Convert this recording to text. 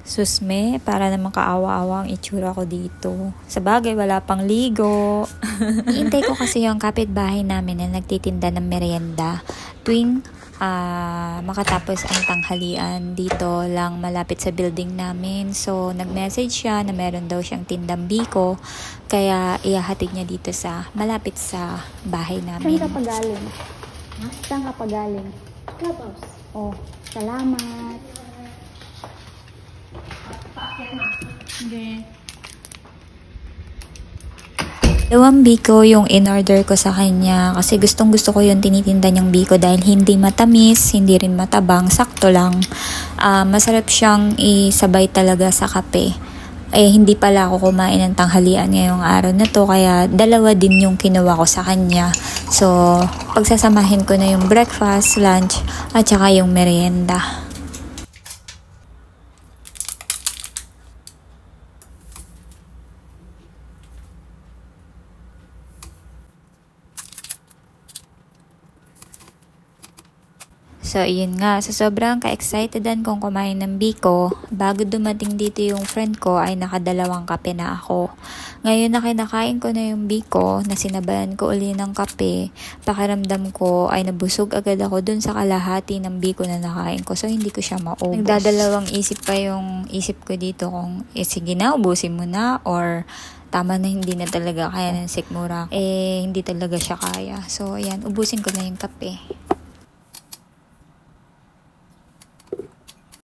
Susme, para naman kaawa-awa ang itsura ko dito. Sa bagay, wala pang ligo. Iintay ko kasi yung kapitbahay namin na nagtitinda ng merienda. Tuwing makatapos ang tanghalian dito lang malapit sa building namin. So, nag-message siya na meron daw siyang tindang biko. Kaya, ihahatid niya dito sa malapit sa bahay namin. Saan ka pagaling? Saan ka pagaling? Clubhouse. Oh, salamat. Okay. Dalawang biko yung in-order ko sa kanya kasi gustong gusto ko yung tinitinda niyang biko dahil hindi matamis, hindi rin matabang, sakto lang. Masarap siyang isabay talaga sa kape. Hindi pala ako kumain ng tanghalian ngayong araw na to kaya dalawa din yung kinuha ko sa kanya. So, pagsasamahin ko na yung breakfast, lunch, at saka yung merienda. So, yun nga. So, sobrang ka-excitedan kong kumain ng biko. Bago dumating dito yung friend ko, ay nakadalawang kape na ako. Ngayon na kinakain ko na yung biko, na sinabayan ko uli ng kape, pakiramdam ko ay nabusog agad ako dun sa kalahati ng biko na nakain ko. So, hindi ko siya maubos. Nagdadalawang isip pa yung isip ko dito kung, sige na, ubusin mo na, or tama na hindi na talaga kaya ng sikmura. Hindi talaga siya kaya. So, ayan, ubusin ko na yung kape.